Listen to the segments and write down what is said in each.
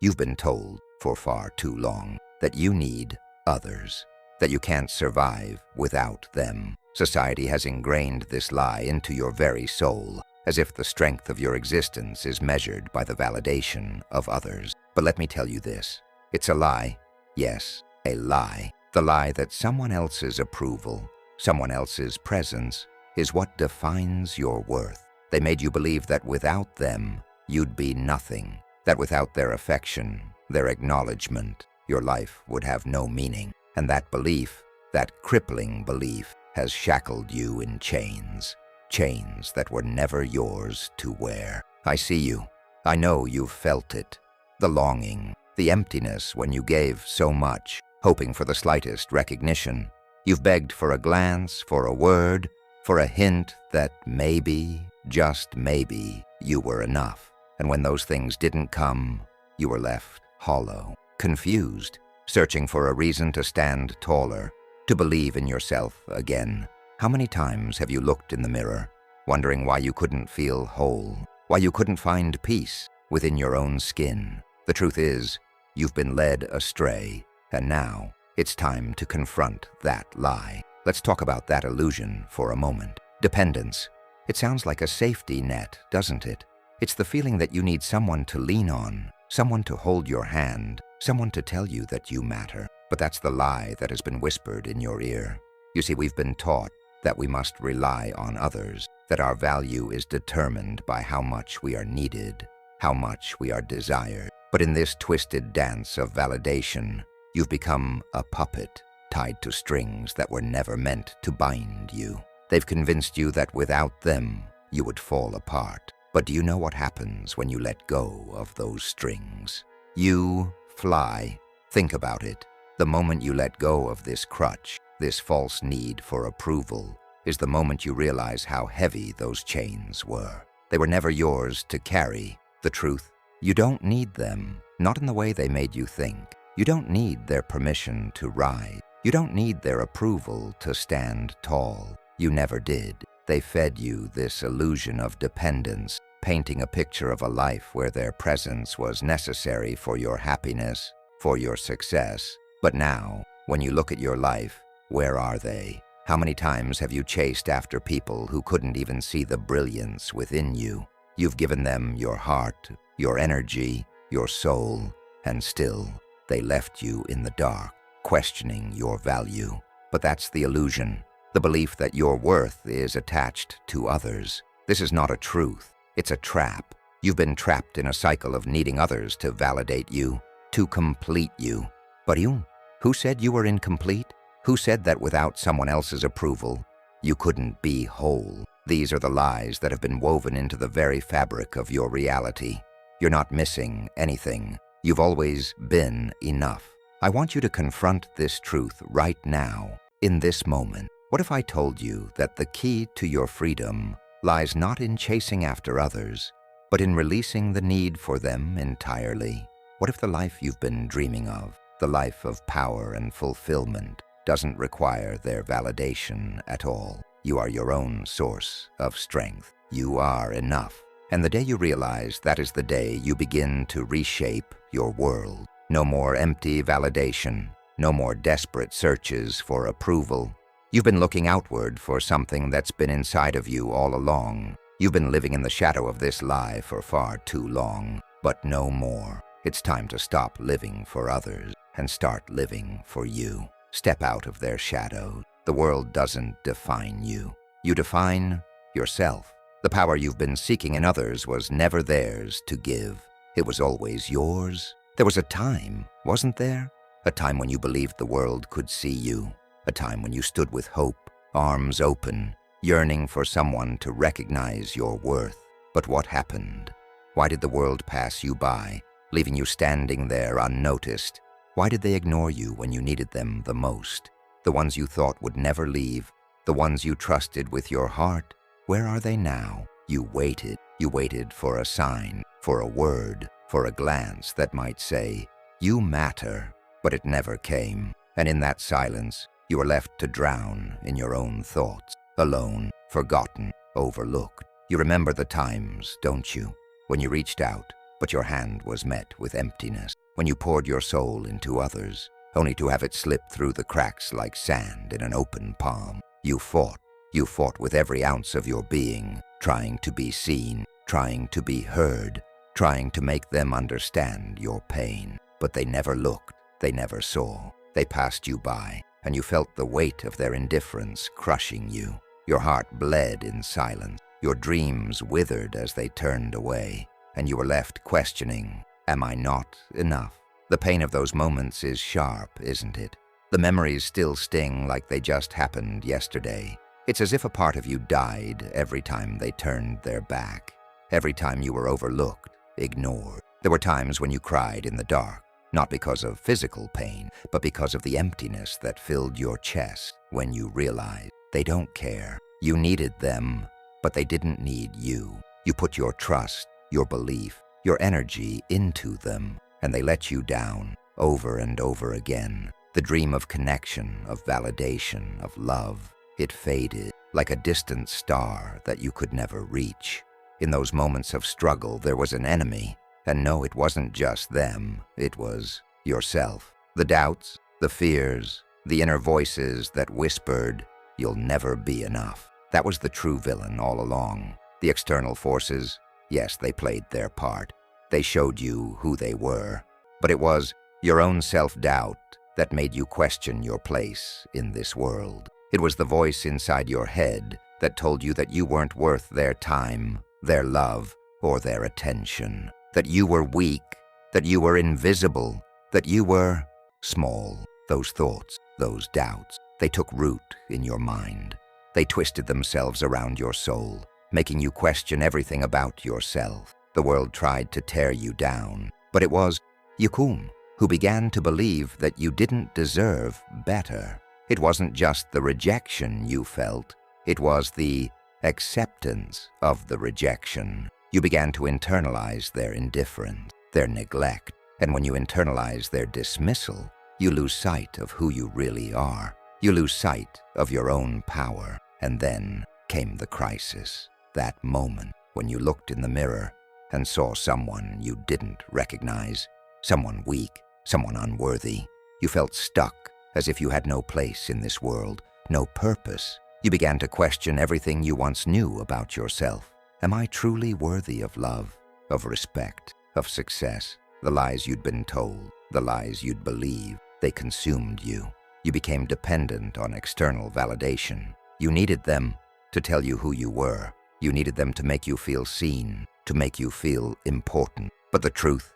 You've been told for far too long that you need others, that you can't survive without them. Society has ingrained this lie into your very soul, as if the strength of your existence is measured by the validation of others. But let me tell you this, it's a lie. Yes, a lie. The lie that someone else's approval, someone else's presence, is what defines your worth. They made you believe that without them, you'd be nothing, that without their affection, their acknowledgement, your life would have no meaning. And that belief, that crippling belief, has shackled you in chains, chains that were never yours to wear. I see you. I know you've felt it. The longing, the emptiness when you gave so much, hoping for the slightest recognition. You've begged for a glance, for a word, for a hint that maybe, just maybe, you were enough. And when those things didn't come, you were left hollow, confused, searching for a reason to stand taller, to believe in yourself again. How many times have you looked in the mirror, wondering why you couldn't feel whole, why you couldn't find peace within your own skin? The truth is, you've been led astray, and now it's time to confront that lie. Let's talk about that illusion for a moment. Dependence. It sounds like a safety net, doesn't it? It's the feeling that you need someone to lean on, someone to hold your hand, someone to tell you that you matter. But that's the lie that has been whispered in your ear. You see, we've been taught that we must rely on others, that our value is determined by how much we are needed, how much we are desired. But in this twisted dance of validation, you've become a puppet tied to strings that were never meant to bind you. They've convinced you that without them, you would fall apart. But do you know what happens when you let go of those strings? You fly. Think about it. The moment you let go of this crutch, this false need for approval, is the moment you realize how heavy those chains were. They were never yours to carry. The truth, you don't need them, not in the way they made you think. You don't need their permission to ride. You don't need their approval to stand tall. You never did. They fed you this illusion of dependence, painting a picture of a life where their presence was necessary for your happiness, for your success. But now, when you look at your life, where are they? How many times have you chased after people who couldn't even see the brilliance within you? You've given them your heart, your energy, your soul, and still, they left you in the dark, questioning your value. But that's the illusion, the belief that your worth is attached to others. This is not a truth, it's a trap. You've been trapped in a cycle of needing others to validate you, to complete you. But who said you were incomplete? Who said that without someone else's approval, you couldn't be whole? These are the lies that have been woven into the very fabric of your reality. You're not missing anything. You've always been enough. I want you to confront this truth right now, in this moment. What if I told you that the key to your freedom lies not in chasing after others, but in releasing the need for them entirely? What if the life you've been dreaming of, the life of power and fulfillment, doesn't require their validation at all? You are your own source of strength. You are enough. And the day you realize that is the day you begin to reshape your world. No more empty validation. No more desperate searches for approval. You've been looking outward for something that's been inside of you all along. You've been living in the shadow of this lie for far too long. But no more. It's time to stop living for others and start living for you. Step out of their shadow. The world doesn't define you. You define yourself. The power you've been seeking in others was never theirs to give. It was always yours. There was a time, wasn't there? A time when you believed the world could see you. A time when you stood with hope, arms open, yearning for someone to recognize your worth. But what happened? Why did the world pass you by, leaving you standing there unnoticed? Why did they ignore you when you needed them the most? The ones you thought would never leave, the ones you trusted with your heart, where are they now? You waited for a sign, for a word, for a glance that might say, "You matter," but it never came. And in that silence, you were left to drown in your own thoughts, alone, forgotten, overlooked. You remember the times, don't you, when you reached out, but your hand was met with emptiness. When you poured your soul into others, only to have it slip through the cracks like sand in an open palm. You fought. You fought with every ounce of your being, trying to be seen, trying to be heard, trying to make them understand your pain. But they never looked, they never saw. They passed you by, and you felt the weight of their indifference crushing you. Your heart bled in silence. Your dreams withered as they turned away, and you were left questioning, am I not enough? The pain of those moments is sharp, isn't it? The memories still sting like they just happened yesterday. It's as if a part of you died every time they turned their back, every time you were overlooked, ignored. There were times when you cried in the dark, not because of physical pain, but because of the emptiness that filled your chest when you realized they don't care. You needed them, but they didn't need you. You put your trust, your belief, your energy into them, and they let you down over and over again. The dream of connection, of validation, of love, it faded like a distant star that you could never reach. In those moments of struggle, there was an enemy. And no, it wasn't just them. It was yourself. The doubts, the fears, the inner voices that whispered, you'll never be enough. That was the true villain all along. The external forces, yes, they played their part. They showed you who they were. But it was your own self-doubt that made you question your place in this world. It was the voice inside your head that told you that you weren't worth their time, their love, or their attention. That you were weak, that you were invisible, that you were small. Those thoughts, those doubts, they took root in your mind. They twisted themselves around your soul, making you question everything about yourself. The world tried to tear you down, but it was Yukum who began to believe that you didn't deserve better. It wasn't just the rejection you felt, it was the acceptance of the rejection. You began to internalize their indifference, their neglect, and when you internalize their dismissal, you lose sight of who you really are. You lose sight of your own power. And then came the crisis, that moment when you looked in the mirror and saw someone you didn't recognize, someone weak, someone unworthy. You felt stuck, as if you had no place in this world, no purpose. You began to question everything you once knew about yourself. Am I truly worthy of love, of respect, of success? The lies you'd been told, the lies you'd believed, they consumed you. You became dependent on external validation. You needed them to tell you who you were. You needed them to make you feel seen, to make you feel important. But the truth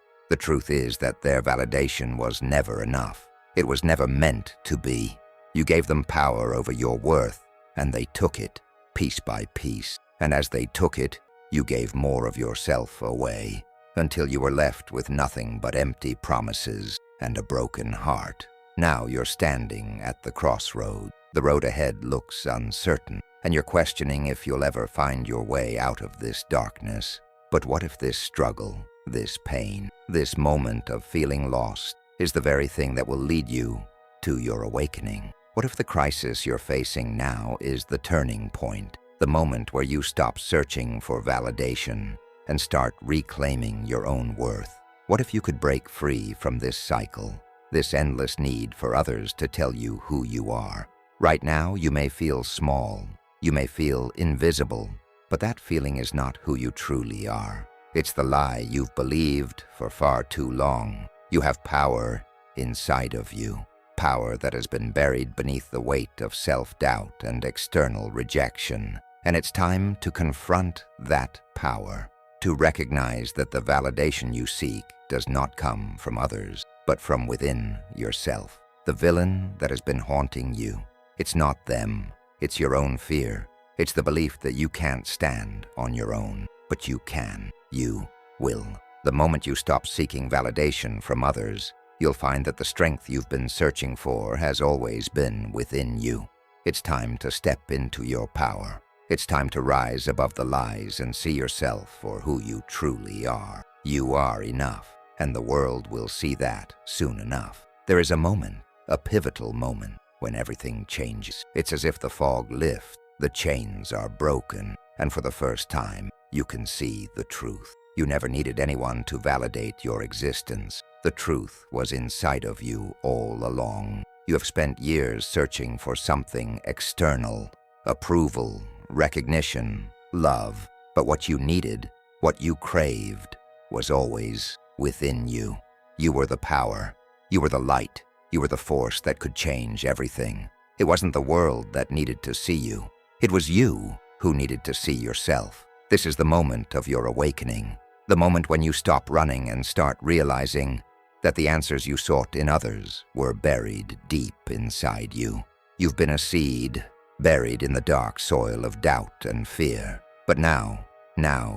is that their validation was never enough. It was never meant to be. You gave them power over your worth, and they took it, piece by piece. And as they took it, you gave more of yourself away, until you were left with nothing but empty promises and a broken heart. Now you're standing at the crossroad. The road ahead looks uncertain, and you're questioning if you'll ever find your way out of this darkness. But what if this struggle, this pain, this moment of feeling lost is the very thing that will lead you to your awakening? What if the crisis you're facing now is the turning point, the moment where you stop searching for validation and start reclaiming your own worth? What if you could break free from this cycle, this endless need for others to tell you who you are? Right now, you may feel small, you may feel invisible, but that feeling is not who you truly are. It's the lie you've believed for far too long. You have power inside of you, power that has been buried beneath the weight of self-doubt and external rejection. And it's time to confront that power, to recognize that the validation you seek does not come from others, but from within yourself. The villain that has been haunting you, it's not them, it's your own fear. It's the belief that you can't stand on your own, but you can, you will. The moment you stop seeking validation from others, you'll find that the strength you've been searching for has always been within you. It's time to step into your power. It's time to rise above the lies and see yourself for who you truly are. You are enough, and the world will see that soon enough. There is a moment, a pivotal moment, when everything changes. It's as if the fog lifts, the chains are broken, and for the first time, you can see the truth. You never needed anyone to validate your existence. The truth was inside of you all along. You have spent years searching for something external: approval, recognition, love. But what you needed, what you craved, was always within you. You were the power. You were the light. You were the force that could change everything. It wasn't the world that needed to see you. It was you who needed to see yourself. This is the moment of your awakening. The moment when you stop running and start realizing that the answers you sought in others were buried deep inside you. You've been a seed, buried in the dark soil of doubt and fear. But now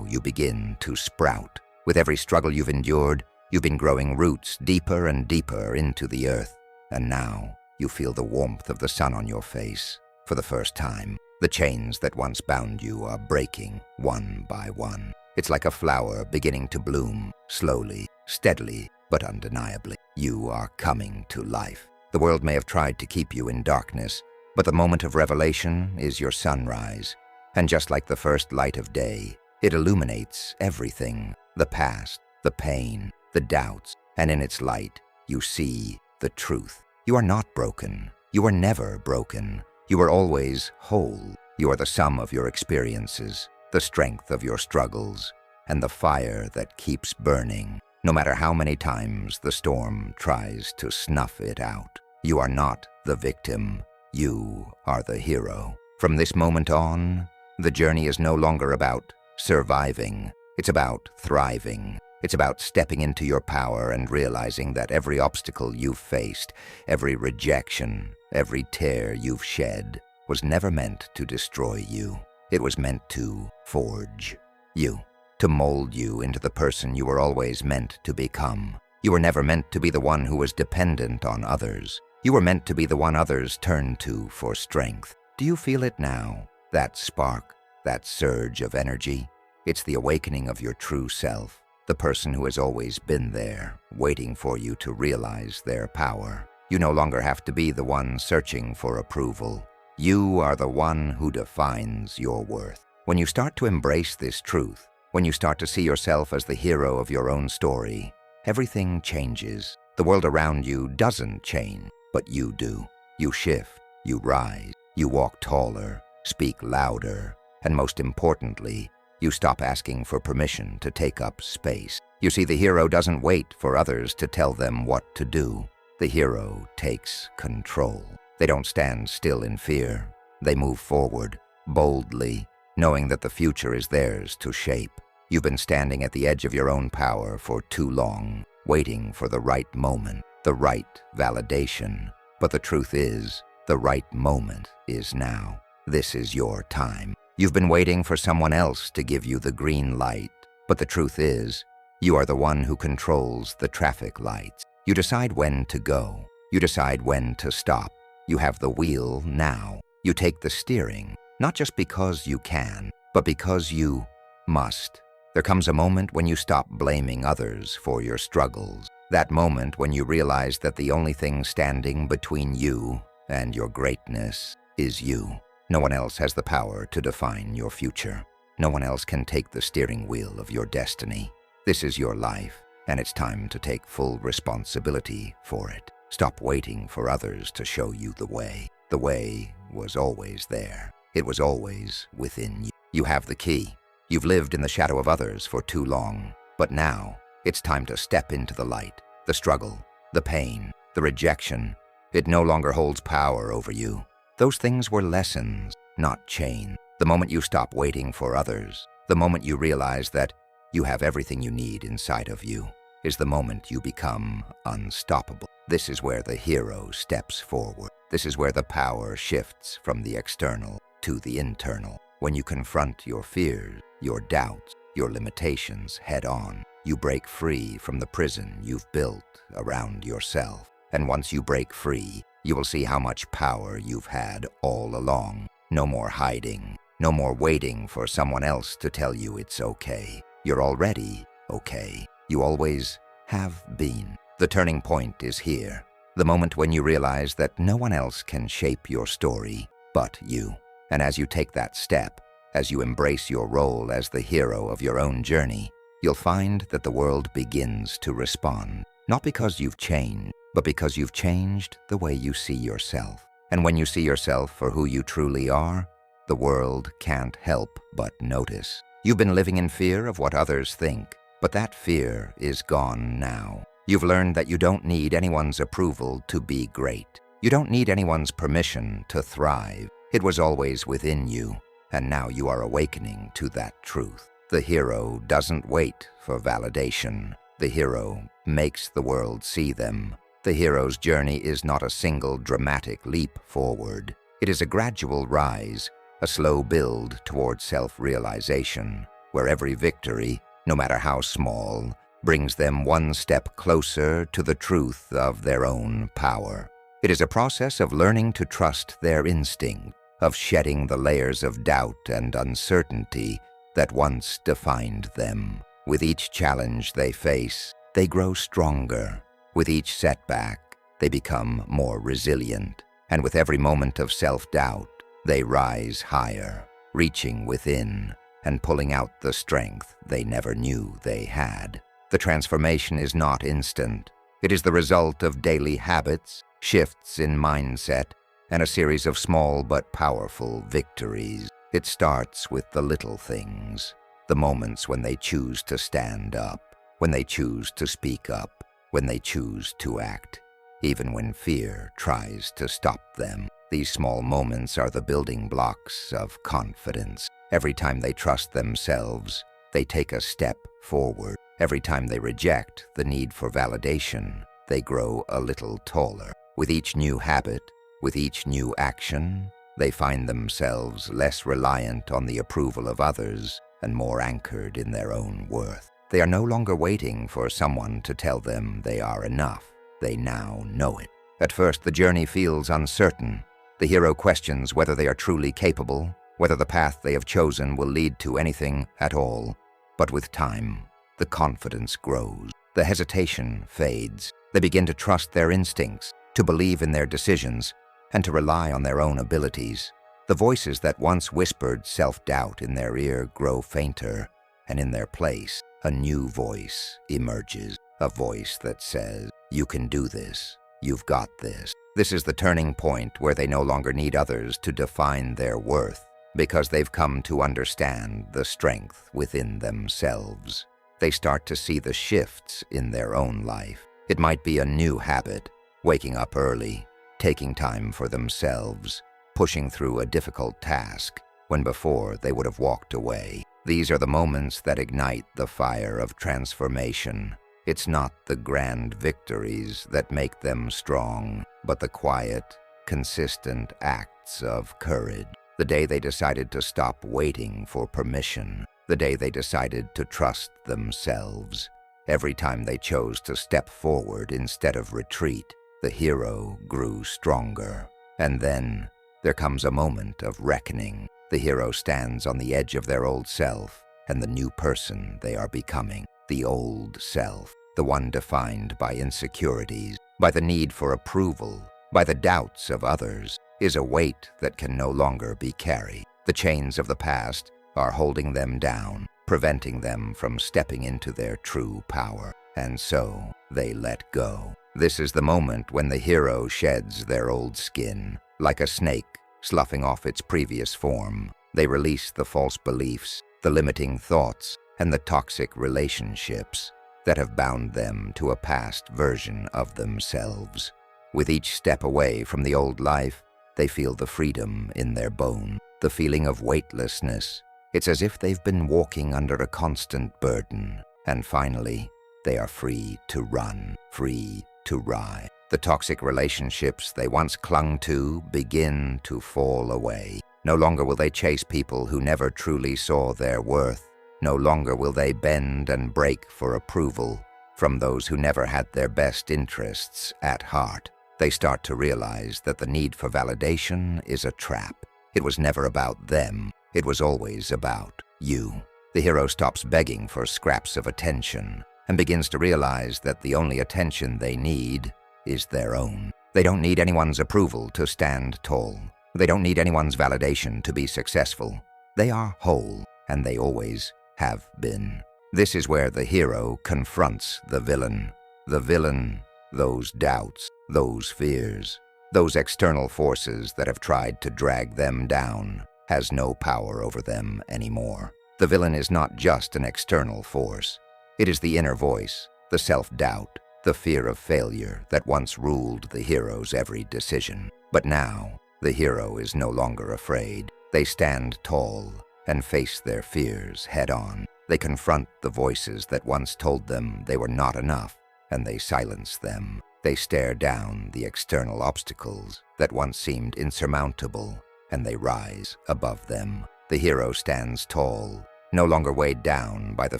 you begin to sprout. With every struggle you've endured, you've been growing roots deeper and deeper into the earth. And now you feel the warmth of the sun on your face. For the first time, the chains that once bound you are breaking one by one. It's like a flower beginning to bloom, slowly, steadily, but undeniably. You are coming to life. The world may have tried to keep you in darkness, but the moment of revelation is your sunrise. And just like the first light of day, it illuminates everything: the past, the pain, the doubts, and in its light, you see the truth. You are not broken. You are never broken. You are always whole. You are the sum of your experiences, the strength of your struggles, and the fire that keeps burning. No matter how many times the storm tries to snuff it out, you are not the victim. You are the hero. From this moment on, the journey is no longer about surviving. It's about thriving. It's about stepping into your power and realizing that every obstacle you've faced, every rejection, every tear you've shed, was never meant to destroy you. It was meant to forge you, to mold you into the person you were always meant to become. You were never meant to be the one who was dependent on others. You were meant to be the one others turned to for strength. Do you feel it now? That spark, that surge of energy? It's the awakening of your true self. The person who has always been there, waiting for you to realize their power. You no longer have to be the one searching for approval. You are the one who defines your worth. When you start to embrace this truth, when you start to see yourself as the hero of your own story, everything changes. The world around you doesn't change, but you do. You shift, you rise, you walk taller, speak louder, and most importantly, you stop asking for permission to take up space. You see, the hero doesn't wait for others to tell them what to do. The hero takes control. They don't stand still in fear. They move forward, boldly, knowing that the future is theirs to shape. You've been standing at the edge of your own power for too long, waiting for the right moment, the right validation. But the truth is, the right moment is now. This is your time. You've been waiting for someone else to give you the green light, but the truth is, you are the one who controls the traffic lights. You decide when to go. You decide when to stop. You have the wheel now. You take the steering, not just because you can, but because you must. There comes a moment when you stop blaming others for your struggles. That moment when you realize that the only thing standing between you and your greatness is you. No one else has the power to define your future. No one else can take the steering wheel of your destiny. This is your life, and it's time to take full responsibility for it. Stop waiting for others to show you the way. The way was always there. It was always within you. You have the key. You've lived in the shadow of others for too long. But now, it's time to step into the light. The struggle, the pain, the rejection. It no longer holds power over you. Those things were lessons, not chains. The moment you stop waiting for others, the moment you realize that you have everything you need inside of you, is the moment you become unstoppable. This is where the hero steps forward. This is where the power shifts from the external to the internal. When you confront your fears, your doubts, your limitations head on, you break free from the prison you've built around yourself. And once you break free, you will see how much power you've had all along. No more hiding. No more waiting for someone else to tell you it's okay. You're already okay. You always have been. The turning point is here. The moment when you realize that no one else can shape your story but you. And as you take that step, as you embrace your role as the hero of your own journey, you'll find that the world begins to respond, not because you've changed, but because you've changed the way you see yourself. And when you see yourself for who you truly are, the world can't help but notice. You've been living in fear of what others think, but that fear is gone now. You've learned that you don't need anyone's approval to be great. You don't need anyone's permission to thrive. It was always within you, and now you are awakening to that truth. The hero doesn't wait for validation. The hero makes the world see them. The hero's journey is not a single dramatic leap forward. It is a gradual rise, a slow build toward self-realization, where every victory, no matter how small, brings them one step closer to the truth of their own power. It is a process of learning to trust their instinct, of shedding the layers of doubt and uncertainty that once defined them. With each challenge they face, they grow stronger. With each setback, they become more resilient. And with every moment of self-doubt, they rise higher, reaching within and pulling out the strength they never knew they had. The transformation is not instant. It is the result of daily habits, shifts in mindset, and a series of small but powerful victories. It starts with the little things, the moments when they choose to stand up, when they choose to speak up, when they choose to act, even when fear tries to stop them. These small moments are the building blocks of confidence. Every time they trust themselves, they take a step forward. Every time they reject the need for validation, they grow a little taller. With each new habit, with each new action, they find themselves less reliant on the approval of others and more anchored in their own worth. They are no longer waiting for someone to tell them they are enough. They now know it. At first, the journey feels uncertain. The hero questions whether they are truly capable, whether the path they have chosen will lead to anything at all. But with time, the confidence grows. The hesitation fades. They begin to trust their instincts, to believe in their decisions, and to rely on their own abilities. The voices that once whispered self-doubt in their ear grow fainter, and in their place, a new voice emerges. A voice that says, "You can do this. You've got this." This is the turning point where they no longer need others to define their worth, because they've come to understand the strength within themselves. They start to see the shifts in their own life. It might be a new habit, waking up early, taking time for themselves, pushing through a difficult task when before they would have walked away. These are the moments that ignite the fire of transformation. It's not the grand victories that make them strong, but the quiet, consistent acts of courage. The day they decided to stop waiting for permission. The day they decided to trust themselves. Every time they chose to step forward instead of retreat, the hero grew stronger. And then there comes a moment of reckoning. The hero stands on the edge of their old self and the new person they are becoming. The old self, the one defined by insecurities, by the need for approval, by the doubts of others, is a weight that can no longer be carried. The chains of the past are holding them down, preventing them from stepping into their true power. And so they let go. This is the moment when the hero sheds their old skin. Like a snake sloughing off its previous form, they release the false beliefs, the limiting thoughts, and the toxic relationships that have bound them to a past version of themselves. With each step away from the old life, they feel the freedom in their bones, the feeling of weightlessness. It's as if they've been walking under a constant burden, and finally, they are free to run, free to rise. The toxic relationships they once clung to begin to fall away. No longer will they chase people who never truly saw their worth. No longer will they bend and break for approval from those who never had their best interests at heart. They start to realize that the need for validation is a trap. It was never about them. It was always about you. The hero stops begging for scraps of attention and begins to realize that the only attention they need is their own. They don't need anyone's approval to stand tall. They don't need anyone's validation to be successful. They are whole, and they always have been. This is where the hero confronts the villain. The villain, those doubts, those fears, those external forces that have tried to drag them down, has no power over them anymore. The villain is not just an external force. It is the inner voice, the self-doubt, the fear of failure that once ruled the hero's every decision. But now, the hero is no longer afraid. They stand tall and face their fears head-on. They confront the voices that once told them they were not enough, and they silence them. They stare down the external obstacles that once seemed insurmountable, and they rise above them. The hero stands tall, no longer weighed down by the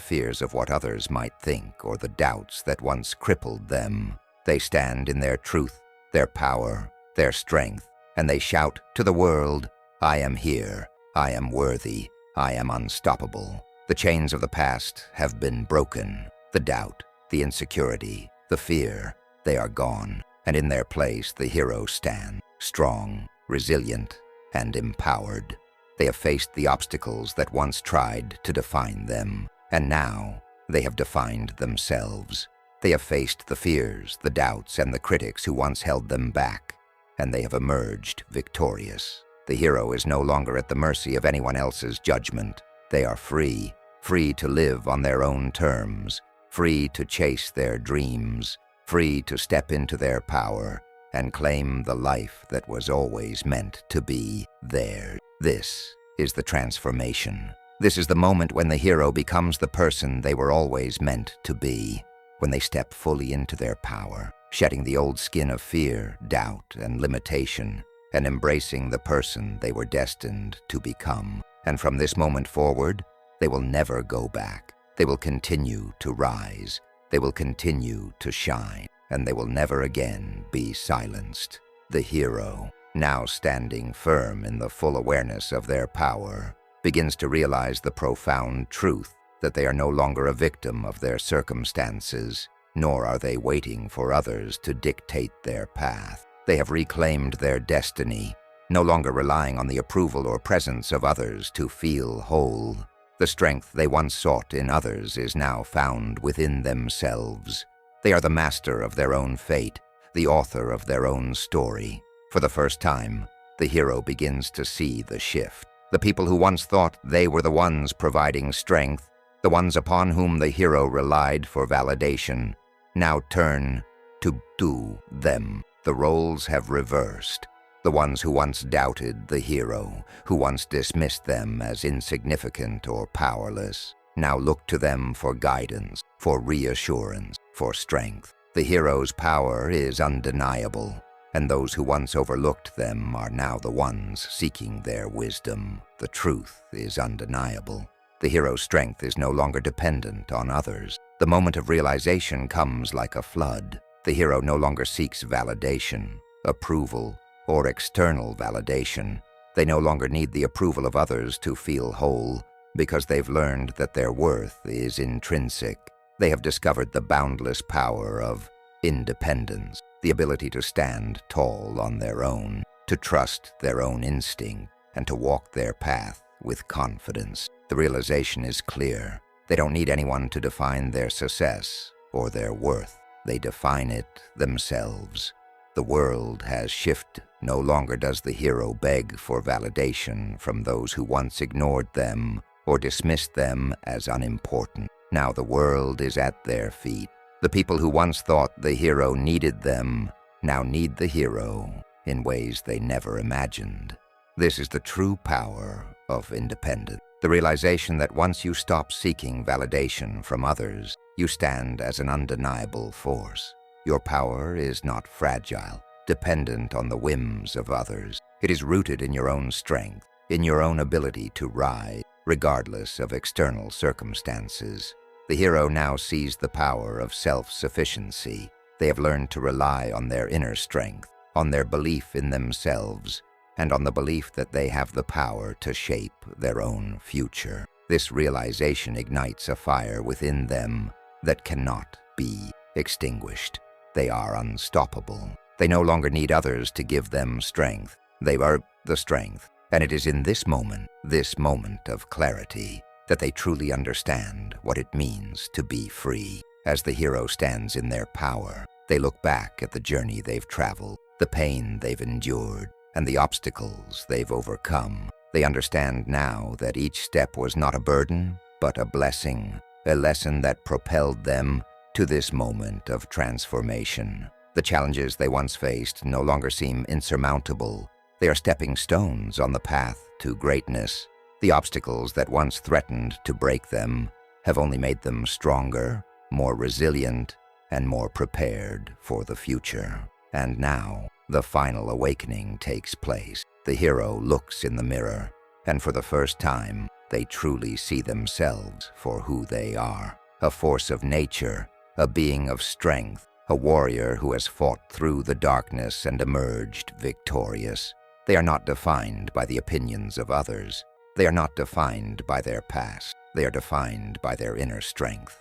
fears of what others might think or the doubts that once crippled them. They stand in their truth, their power, their strength, and they shout to the world, "I am here, I am worthy, I am unstoppable." The chains of the past have been broken. The doubt, the insecurity, the fear, they are gone, and in their place the heroes stand, strong, resilient, and empowered. They have faced the obstacles that once tried to define them, and now they have defined themselves. They have faced the fears, the doubts, and the critics who once held them back, and they have emerged victorious. The hero is no longer at the mercy of anyone else's judgment. They are free, free to live on their own terms, free to chase their dreams, free to step into their power and claim the life that was always meant to be theirs. This is the transformation. This is the moment when the hero becomes the person they were always meant to be, when they step fully into their power, shedding the old skin of fear, doubt, and limitation, and embracing the person they were destined to become. And from this moment forward, they will never go back. They will continue to rise. They will continue to shine, and they will never again be silenced. The hero, now standing firm in the full awareness of their power, begins to realize the profound truth that they are no longer a victim of their circumstances, nor are they waiting for others to dictate their path. They have reclaimed their destiny, no longer relying on the approval or presence of others to feel whole. The strength they once sought in others is now found within themselves. They are the master of their own fate, the author of their own story. For the first time, the hero begins to see the shift. The people who once thought they were the ones providing strength, the ones upon whom the hero relied for validation, now turn to do them. The roles have reversed. The ones who once doubted the hero, who once dismissed them as insignificant or powerless, now look to them for guidance, for reassurance, for strength. The hero's power is undeniable, and those who once overlooked them are now the ones seeking their wisdom. The truth is undeniable. The hero's strength is no longer dependent on others. The moment of realization comes like a flood. The hero no longer seeks validation, approval, or external validation. They no longer need the approval of others to feel whole, because they've learned that their worth is intrinsic. They have discovered the boundless power of independence, the ability to stand tall on their own, to trust their own instinct, and to walk their path with confidence. The realization is clear. They don't need anyone to define their success or their worth. They define it themselves. The world has shifted. No longer does the hero beg for validation from those who once ignored them or dismissed them as unimportant. Now the world is at their feet. The people who once thought the hero needed them now need the hero in ways they never imagined. This is the true power of independence. The realization that once you stop seeking validation from others, you stand as an undeniable force. Your power is not fragile, dependent on the whims of others. It is rooted in your own strength, in your own ability to rise, regardless of external circumstances. The hero now sees the power of self-sufficiency. They have learned to rely on their inner strength, on their belief in themselves, and on the belief that they have the power to shape their own future. This realization ignites a fire within them that cannot be extinguished. They are unstoppable. They no longer need others to give them strength. They are the strength, and it is in this moment of clarity, that they truly understand what it means to be free. As the hero stands in their power, they look back at the journey they've traveled, the pain they've endured, and the obstacles they've overcome. They understand now that each step was not a burden, but a blessing, a lesson that propelled them to this moment of transformation. The challenges they once faced no longer seem insurmountable. They are stepping stones on the path to greatness. The obstacles that once threatened to break them have only made them stronger, more resilient, and more prepared for the future. And now, the final awakening takes place. The hero looks in the mirror, and for the first time, they truly see themselves for who they are. A force of nature, a being of strength, a warrior who has fought through the darkness and emerged victorious. They are not defined by the opinions of others. They are not defined by their past. They are defined by their inner strength,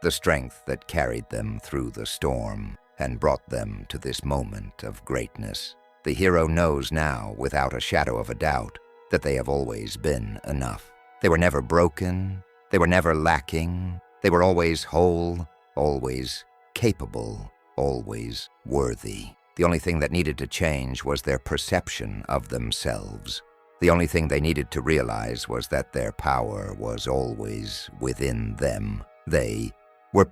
the strength that carried them through the storm and brought them to this moment of greatness. The hero knows now, without a shadow of a doubt, that they have always been enough. They were never broken. They were never lacking. They were always whole, always capable, always worthy. The only thing that needed to change was their perception of themselves. The only thing they needed to realize was that their power was always within them. They were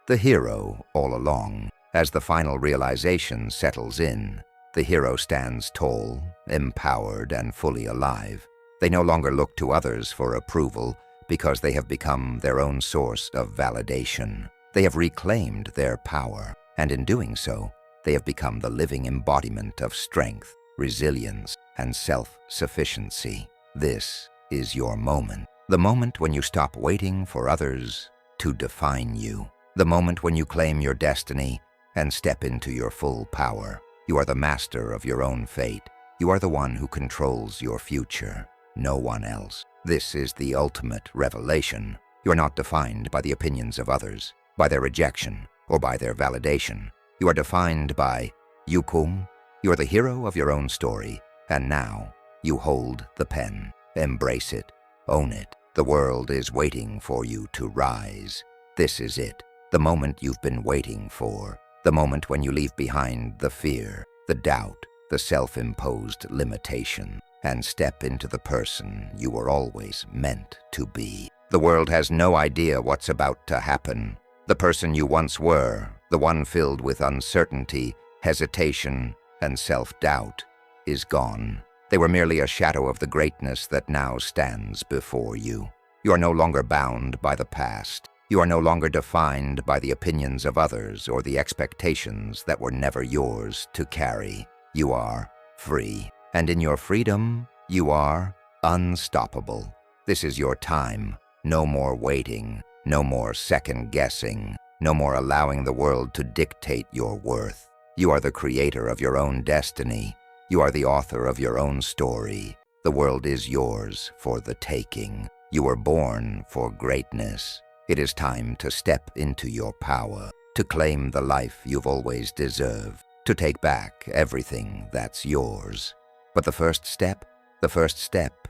the hero all along. As the final realization settles in, the hero stands tall, empowered, and fully alive. They no longer look to others for approval because they have become their own source of validation. They have reclaimed their power, and in doing so, they have become the living embodiment of strength, resilience, and self-sufficiency. This is your moment. The moment when you stop waiting for others to define you. The moment when you claim your destiny and step into your full power. You are the master of your own fate. You are the one who controls your future, no one else. This is the ultimate revelation. You are not defined by the opinions of others, by their rejection, or by their validation. You are defined by Yukum. You are the hero of your own story, and now you hold the pen. Embrace it. Own it. The world is waiting for you to rise. This is it, the moment you've been waiting for. The moment when you leave behind the fear, the doubt, the self-imposed limitation, and step into the person you were always meant to be. The world has no idea what's about to happen. The person you once were, the one filled with uncertainty, hesitation, and self-doubt, is gone. They were merely a shadow of the greatness that now stands before you. You are no longer bound by the past. You are no longer defined by the opinions of others or the expectations that were never yours to carry. You are free, and in your freedom, you are unstoppable. This is your time. No more waiting, no more second-guessing, no more allowing the world to dictate your worth. You are the creator of your own destiny. You are the author of your own story. The world is yours for the taking. You were born for greatness. It is time to step into your power, to claim the life you've always deserved, to take back everything that's yours. But the first step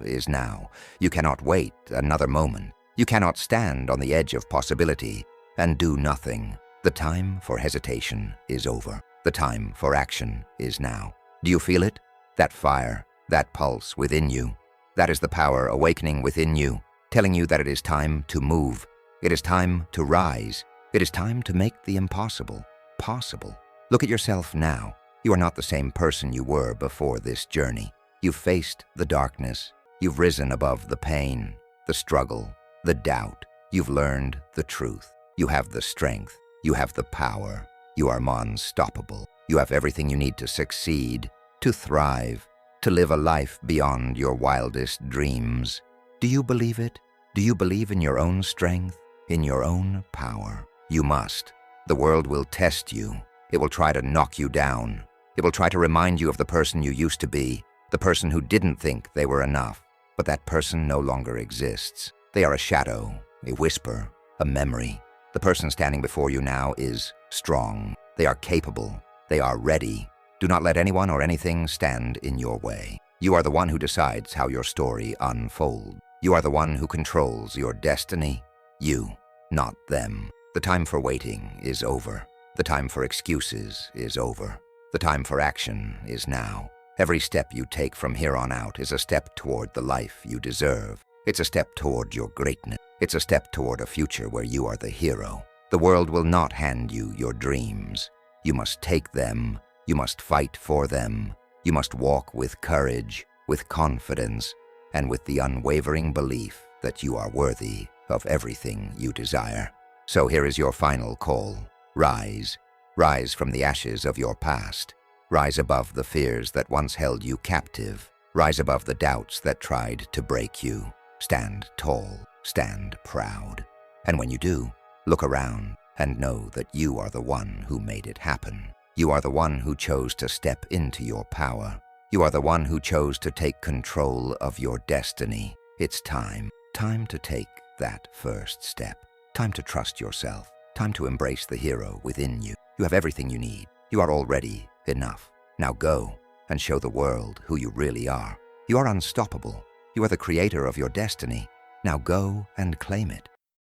is now. You cannot wait another moment. You cannot stand on the edge of possibility and do nothing. The time for hesitation is over. The time for action is now. Do you feel it? That fire, that pulse within you. That is the power awakening within you, telling you that it is time to move. It is time to rise. It is time to make the impossible possible. Look at yourself now. You are not the same person you were before this journey. You've faced the darkness. You've risen above the pain, the struggle, the doubt. You've learned the truth. You have the strength. You have the power. You are unstoppable. You have everything you need to succeed, to thrive, to live a life beyond your wildest dreams. Do you believe it? Do you believe in your own strength, in your own power? You must. The world will test you. It will try to knock you down. It will try to remind you of the person you used to be, the person who didn't think they were enough. But that person no longer exists. They are a shadow, a whisper, a memory. The person standing before you now is strong. They are capable. They are ready. Do not let anyone or anything stand in your way. You are the one who decides how your story unfolds. You are the one who controls your destiny. You, not them. The time for waiting is over. The time for excuses is over. The time for action is now. Every step you take from here on out is a step toward the life you deserve. It's a step toward your greatness. It's a step toward a future where you are the hero. The world will not hand you your dreams. You must take them. You must fight for them. You must walk with courage, with confidence, and with the unwavering belief that you are worthy of everything you desire. So here is your final call. Rise. Rise from the ashes of your past. Rise above the fears that once held you captive. Rise above the doubts that tried to break you. Stand tall. Stand proud. And when you do, look around and know that you are the one who made it happen. You are the one who chose to step into your power. You are the one who chose to take control of your destiny. It's time. Time to take that first step. Time to trust yourself. Time to embrace the hero within you. You have everything you need. You are already enough. Now go and show the world who you really are. You are unstoppable. You are the creator of your destiny. Now go and claim it.